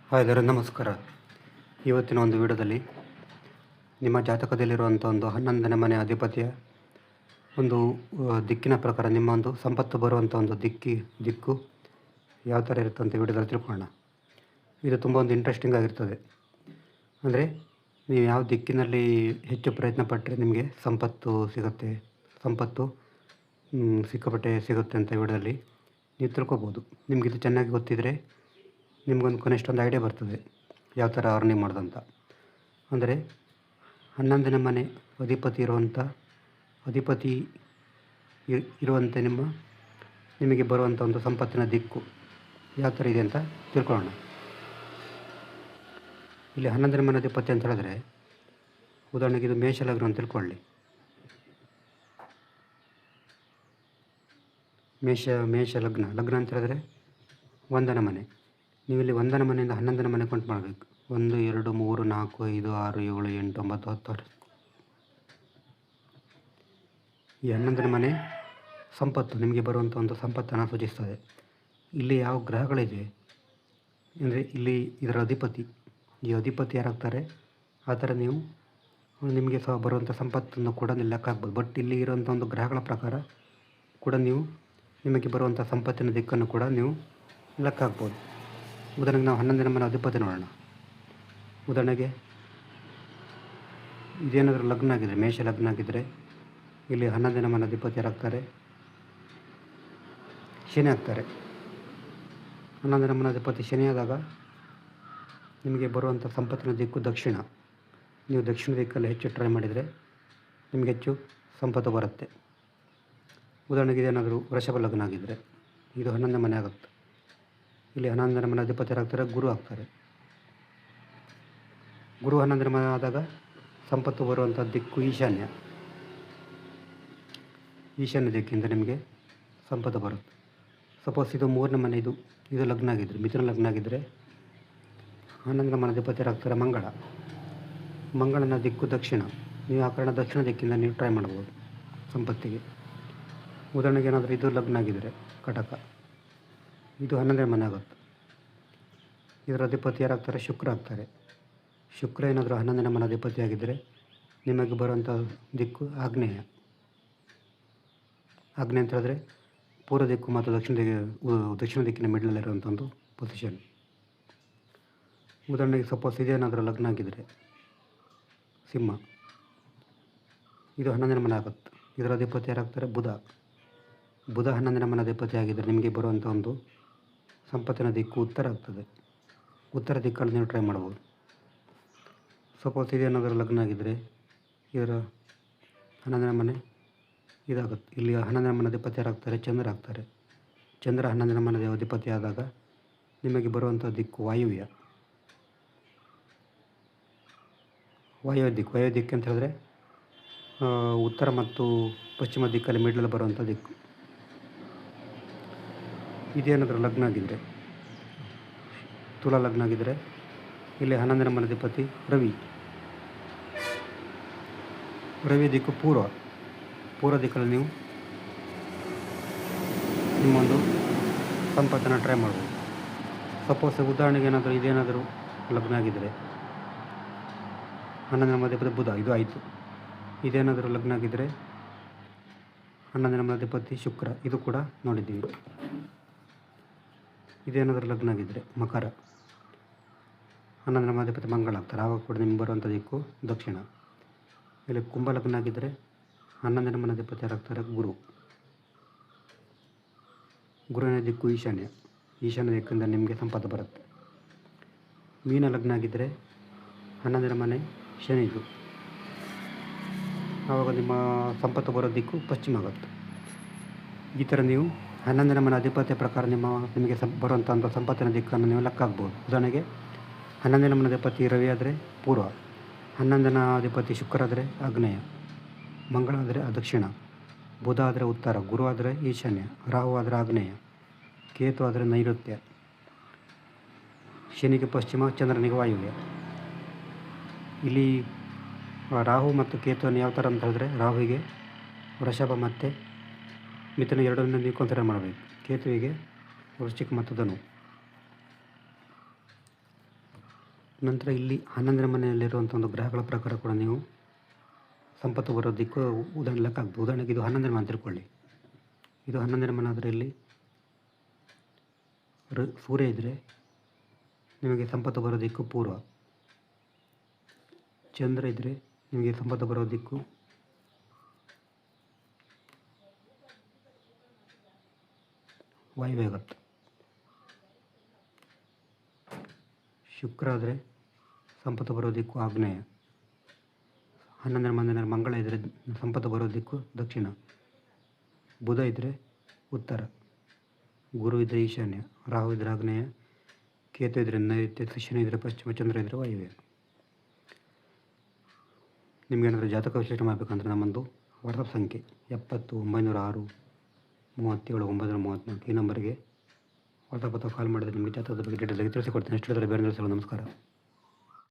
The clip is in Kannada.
ಹಾಯ್ ಎಲ್ಲರೂ ನಮಸ್ಕಾರ. ಇವತ್ತಿನ ಒಂದು ವಿಡಿಯೋದಲ್ಲಿ ನಿಮ್ಮ ಜಾತಕದಲ್ಲಿರುವಂಥ ಒಂದು 11ನೇ ಮನೆ ಅಧಿಪತಿಯ ಒಂದು ದಿಕ್ಕಿನ ಪ್ರಕಾರ ನಿಮ್ಮ ಒಂದು ಸಂಪತ್ತು ಬರುವಂಥ ಒಂದು ದಿಕ್ಕು ಯಾವ ಥರ ಇರುತ್ತೆ ಅಂತ ವಿಡಿಯೋದಲ್ಲಿ ತಿಳ್ಕೊಳ್ಳೋಣ. ಇದು ತುಂಬ ಒಂದು ಇಂಟ್ರೆಸ್ಟಿಂಗ್ ಆಗಿರ್ತದೆ. ಅಂದರೆ ನೀವು ಯಾವ ದಿಕ್ಕಿನಲ್ಲಿ ಹೆಚ್ಚು ಪ್ರಯತ್ನ ಪಟ್ಟರೆ ನಿಮಗೆ ಸಂಪತ್ತು ಸಿಕ್ಕಾಪಟ್ಟೆ ಸಿಗುತ್ತೆ ಅಂತ ವಿಡಿಯೋದಲ್ಲಿ ನೀವು ತಿಳ್ಕೊಬೋದು. ನಿಮಗಿದು ಚೆನ್ನಾಗಿ ಗೊತ್ತಿದ್ದರೆ ನಿಮ್ಗೊಂದು ಕನಿಷ್ಠ ಒಂದು ಐಡಿಯಾ ಬರ್ತದೆ ಯಾವ ಥರ ಅರ್ನಿಂಗ್ ಮಾಡೋದಂತ. ಅಂದರೆ 11ನೇ ಮನೆ ಅಧಿಪತಿ ಇರುವಂತೆ ನಿಮಗೆ ಬರುವಂಥ ಒಂದು ಸಂಪತ್ತಿನ ದಿಕ್ಕು ಯಾವ ಥರ ಇದೆ ಅಂತ ತಿಳ್ಕೊಳ್ಳೋಣ. ಇಲ್ಲಿ 11ನೇ ಮನೆ ಅಧಿಪತಿ ಅಂತ ಹೇಳಿದ್ರೆ, ಉದಾಹರಣೆಗೆ ಇದು ಮೇಷ ಲಗ್ನ ಅಂತ ತಿಳ್ಕೊಳ್ಳಿ. ಮೇಷ ಲಗ್ನ ಅಂತ ಹೇಳಿದ್ರೆ 1ನೇ ಮನೆ. ನೀವು ಇಲ್ಲಿ 1ನೇ ಮನೆಯಿಂದ 11ನೇ ಮನೆ ಕೌಂಟ್ ಮಾಡಬೇಕು. 1 2 3 4 5 6 7 8 9 10 ಈ 11ನೇ ಮನೆ ಸಂಪತ್ತು ನಿಮಗೆ ಬರುವಂಥ ಒಂದು ಸಂಪತ್ತನ್ನು ಸೂಚಿಸ್ತದೆ. ಇಲ್ಲಿ ಯಾವ ಗ್ರಹಗಳಿದೆ ಅಂದರೆ ಇಲ್ಲಿ ಇದರ ಈ ಅಧಿಪತಿ ಯಾರಾಗ್ತಾರೆ ಆ ಥರ ನಿಮಗೆ ಸಹ ಬರುವಂಥ ಸಂಪತ್ತನ್ನು ಕೂಡ ಲೆಕ್ಕ ಹಾಕ್ಬೋದು. ಬಟ್ ಇಲ್ಲಿ ಇರುವಂಥ ಒಂದು ಗ್ರಹಗಳ ಪ್ರಕಾರ ಕೂಡ ನಿಮಗೆ ಬರುವಂಥ ಸಂಪತ್ತಿನ ದಿಕ್ಕನ್ನು ಕೂಡ ನೀವು ಲೆಕ್ಕ ಹಾಕ್ಬೋದು. ಉದಾಹರಣೆಗೆ ನಾವು 11ನೇ ಮನೆ ಅಧಿಪತಿ ನೋಡೋಣ. ಉದಾಹರಣೆಗೆ ಇದೇನಾದರೂ ಲಗ್ನ ಆಗಿದ್ರೆ, ಮೇಷ ಲಗ್ನ ಆಗಿದ್ದರೆ ಇಲ್ಲಿ 11ನೇ ಮನೆ ಅಧಿಪತಿ ಯಾರಾಗ್ತಾರೆ? ಶನಿ ಆಗ್ತಾರೆ. 11ನೇ ಮನೆ ಅಧಿಪತಿ ಶನಿ ಆದಾಗ ನಿಮಗೆ ಬರುವಂಥ ಸಂಪತ್ತಿನ ದಿಕ್ಕು ದಕ್ಷಿಣ. ನೀವು ದಕ್ಷಿಣ ದಿಕ್ಕಲ್ಲಿ ಹೆಚ್ಚು ಟ್ರೈ ಮಾಡಿದರೆ ನಿಮಗೆ ಹೆಚ್ಚು ಸಂಪತ್ತು ಬರುತ್ತೆ. ಉದಾಹರಣೆಗೆ ಇದೇನಾದರೂ ವೃಷಭ ಲಗ್ನ ಆಗಿದ್ದರೆ ಇದು 11ನೇ ಮನೆ ಆಗುತ್ತೆ. ಇಲ್ಲಿ 11ನೇ ಮನೆ ಅಧಿಪತಿ ಯಾರಾಗ್ತಾರೆ? ಗುರು ಆಗ್ತಾರೆ. ಗುರು 11ನೇ ಮನೆ ಆದಾಗ ಸಂಪತ್ತು ಬರುವಂಥ ದಿಕ್ಕು ಈಶಾನ್ಯ ದಿಕ್ಕಿಂದ ನಿಮಗೆ ಸಂಪತ್ತು ಬರುತ್ತೆ. ಸಪೋಸ್ ಇದು 3ನೇ ಮನೆ, ಇದು ಲಗ್ನ ಆಗಿದ್ದರೆ, ಮಿಥುನ ಲಗ್ನ ಆಗಿದ್ದರೆ 11ನೇ ಮನೆ ಅಧಿಪತಿ ಯಾರಾಗ್ತಾರೆ? ಮಂಗಳನ ದಿಕ್ಕು ದಕ್ಷಿಣ. ನೀವು ಆ ಕಾರಣ ದಕ್ಷಿಣ ದಿಕ್ಕಿಂದ ನೀವು ಟ್ರೈ ಮಾಡ್ಬೋದು ಸಂಪತ್ತಿಗೆ. ಉದಾಹರಣೆಗೆ ಏನಾದರೂ ಇದು ಲಗ್ನ ಆಗಿದ್ದರೆ ಕಟಕ, ಇದು 11ನೇ ಮನೆ ಆಗುತ್ತೆ. ಇದರ ಅಧಿಪತಿ ಯಾರಾಗ್ತಾರೆ? ಶುಕ್ರ ಆಗ್ತಾರೆ. ಶುಕ್ರ ಏನಾದರೂ 11ನೇ ಮನೆ ಅಧಿಪತಿ ಆಗಿದ್ದರೆ ನಿಮಗೆ ಬರುವಂಥ ದಿಕ್ಕು ಆಗ್ನೇಯ ಅಂತ ಹೇಳಿದ್ರೆ ಪೂರ್ವ ದಿಕ್ಕು ಮತ್ತು ದಕ್ಷಿಣ ದಿಕ್ಕಿನ ಮಿಡ್ಲಲ್ಲಿರುವಂಥ ಒಂದು ಪೊಸಿಷನ್. ಉದಾಹರಣೆಗೆ ಸಪೋಸ್ ಇದೇನಾದರೂ ಲಗ್ನ ಆಗಿದ್ದರೆ ಸಿಂಹ, ಇದು 11ನೇ ಮನೆ ಆಗುತ್ತೆ. ಇದರ ಅಧಿಪತಿ ಯಾರಾಗ್ತಾರೆ? ಬುಧ 11ನೇ ಮನೆ ಅಧಿಪತಿ ಆಗಿದ್ದರೆ ನಿಮಗೆ ಬರುವಂಥ ಒಂದು ಸಂಪತ್ತಿನ ದಿಕ್ಕು ಉತ್ತರ ಆಗ್ತದೆ. ಉತ್ತರ ದಿಕ್ಕಲ್ಲಿ ನೀವು ಟ್ರೈ ಮಾಡ್ಬೋದು. ಸಪೋಸ್ ಇದೇನಾದರೂ ಲಗ್ನ ಆಗಿದ್ದರೆ ಇದರ 11ನೇ ಮನೆ ಇದಾಗುತ್ತೆ. ಇಲ್ಲಿ 11ನೇ ಮನೆ ಅಧಿಪತಿ ಯಾರಾಗ್ತಾರೆ? ಚಂದ್ರ ಆಗ್ತಾರೆ. ಚಂದ್ರ 11ನೇ ಮನೆ ಅಧಿಪತಿ ಆದಾಗ ನಿಮಗೆ ಬರುವಂಥ ದಿಕ್ಕು ವಾಯುವ್ಯ ದಿಕ್ಕು ಅಂತ ಹೇಳಿದ್ರೆ ಉತ್ತರ ಮತ್ತು ಪಶ್ಚಿಮ ದಿಕ್ಕಲ್ಲಿ ಮಿಡ್ಲಲ್ಲಿ ಬರುವಂಥ ದಿಕ್ಕು. ಇದೇನಾದರೂ ಲಗ್ನ ಆಗಿದ್ದರೆ, ತುಲಾ ಲಗ್ನ ಆಗಿದ್ದರೆ ಇಲ್ಲಿ 11ನೇ ಮನೆ ಅಧಿಪತಿ ರವಿ ದಿಕ್ಕು ಪೂರ್ವ ದಿಕ್ಕಲ್ಲಿ ನೀವು ನಿಮ್ಮೊಂದು ಸಂಪತ್ತನ್ನು ಟ್ರೈ ಮಾಡ್ಬೋದು. ಸಪೋಸ್ ಉದಾಹರಣೆಗೆ ಇದೇನಾದರೂ ಲಗ್ನ ಆಗಿದ್ದರೆ 11ನೇ ಮನೆ ಅಧಿಪತಿ ಬುಧ, ಇದು ಆಯಿತು. ಇದೇನಾದರೂ ಲಗ್ನ ಆಗಿದ್ದರೆ 11ನೇ ಮನೆ ಅಧಿಪತಿ ಶುಕ್ರ, ಇದು ಕೂಡ ನೋಡಿದ್ದೀವಿ. ಇದೇನಾದರೂ ಲಗ್ನ ಆಗಿದ್ದರೆ ಮಕರ, 11ನೇ ಮನೆ ಅಧಿಪತಿ ಮಂಗಳ ಆಗ್ತಾರೆ. ಆವಾಗ ಕೂಡ ನಿಮ್ಗೆ ಬರುವಂಥ ದಿಕ್ಕು ದಕ್ಷಿಣ. ಇಲ್ಲಿ ಕುಂಭ ಲಗ್ನ ಆಗಿದ್ದರೆ 11ನೇ ಮನೆ ಅಧಿಪತಿ ಯಾರಾಗ್ತಾರೆ? ಗುರುವಿನ ದಿಕ್ಕು ಈಶಾನ್ಯ ದಿಕ್ಕಿಂದ ನಿಮಗೆ ಸಂಪತ್ತು ಬರುತ್ತೆ. ಮೀನ ಲಗ್ನ ಆಗಿದ್ದರೆ 11ನೇ ಮನೆ ಶನಿದು, ಆವಾಗ ನಿಮ್ಮ ಸಂಪತ್ತು ಬರೋ ದಿಕ್ಕು ಪಶ್ಚಿಮ ಆಗುತ್ತೆ. ಈ ಥರ ನೀವು 11ನೇ ಮನೆ ಅಧಿಪತಿಯ ಪ್ರಕಾರ ನಿಮಗೆ ಬರುವಂಥ ಒಂದು ಸಂಪತ್ತಿನ ದಿಕ್ಕನ್ನು ನೀವು ಲೆಕ್ಕ ಹಾಕ್ಬೋದು. ಉದಾಹರಣೆಗೆ 11ನೇ ಮನೆ ಅಧಿಪತಿ ರವಿ ಆದರೆ ಪೂರ್ವ, 11ನೇ ಅಧಿಪತಿ ಶುಕ್ರ ಆದರೆ ಆಗ್ನೇಯ, ಮಂಗಳ ಆದರೆ ದಕ್ಷಿಣ, ಬುಧ ಆದರೆ ಉತ್ತರ, ಗುರು ಆದರೆ ಈಶಾನ್ಯ, ರಾಹು ಆದರೆ ಆಗ್ನೇಯ, ಕೇತು ಆದರೆ ನೈಋತ್ಯ, ಶನಿಗೆ ಪಶ್ಚಿಮ, ಚಂದ್ರನಿಗೆ ವಾಯುವ್ಯ. ಇಲ್ಲಿ ರಾಹು ಮತ್ತು ಕೇತುವನ್ನು ಯಾವ ಥರ ಅಂತ ಹೇಳಿದ್ರೆ, ರಾಹುವಿಗೆ ವೃಷಭ ಮತ್ತು ಮಿಥುನ ಎರಡನ್ನು ನೀವು ಕನ್ಸಿಡರ್ ಮಾಡಬೇಕು. ಕೇತುವಿಗೆ ವೃಶ್ಚಿಕ ಮತ್ತು ಧನು. ನಂತರ ಇಲ್ಲಿ 11ನೇ ಮನೆಯಲ್ಲಿರುವಂಥ ಒಂದು ಗ್ರಹಗಳ ಪ್ರಕಾರ ಕೂಡ ನೀವು ಸಂಪತ್ತು ಬರೋ ದಿಕ್ಕು ಉದಾಹರಣೆ ಲೆಕ್ಕ ಆಗ್ಬೋದು. ಉದಾಹರಣೆಗೆ ಇದು 11ನೇ ಮನೆ ತಿಳ್ಕೊಳ್ಳಿ. ಇದು 11ನೇ ಮನೆ ಆದರೆ ಇಲ್ಲಿ ಸೂರ್ಯ ಇದ್ದರೆ ನಿಮಗೆ ಸಂಪತ್ತು ಬರೋ ದಿಕ್ಕು ಪೂರ್ವ, ಚಂದ್ರ ಇದ್ದರೆ ನಿಮಗೆ ಸಂಪತ್ತು ಬರೋ ದಿಕ್ಕು ವಾಯುವ್ಯ ಆಗುತ್ತೆ. ಶುಕ್ರ ಆದರೆ ಸಂಪತ್ತು ಬರೋ ದಿಕ್ಕು ಆಗ್ನೇಯ. 11ನೇ ಮನೆಯಲ್ಲಿ ಮಂಗಳ ಇದ್ದರೆ ಸಂಪತ್ತು ಬರೋ ದಿಕ್ಕು ದಕ್ಷಿಣ. ಬುಧ ಇದ್ದರೆ ಉತ್ತರ. ಗುರು ಇದ್ದರೆ ಈಶಾನ್ಯ. ರಾಹು ಇದ್ದರೆ ಆಗ್ನೇಯ. ಕೇತು ಇದ್ದರೆ ನೈಋತ್ಯ. ಶನಿ ಇದ್ದರೆ ಪಶ್ಚಿಮ. ಚಂದ್ರ ಇದ್ದರೆ ವಾಯುವ್ಯ. ನಿಮಗೇನಾದರೂ ಜಾತಕ ವಿಶ್ಲೇಷಣೆ ಮಾಡಬೇಕಂದ್ರೆ ನಮ್ಮದು ವಾಟ್ಸಪ್ ಸಂಖ್ಯೆ 70 906 37 934 ಈ ನಂಬರ್ಗೆ ವಾಟ್ಸಪ್ ಅಥವಾ ಕಾಲ್ ಮಾಡಿದರೆ ನಿಮಗೆ ಜಾತಕದ ಬಗ್ಗೆ ಡೀಟೇಲ್ಸ್ ಆಗಿ ತಿಳಿಸಿಕೊಡ್ತೀನಿ. ಎಷ್ಟು ಹೇಳಿದ್ರೆ ಬೇರೆ ನಮಸ್ಕಾರ.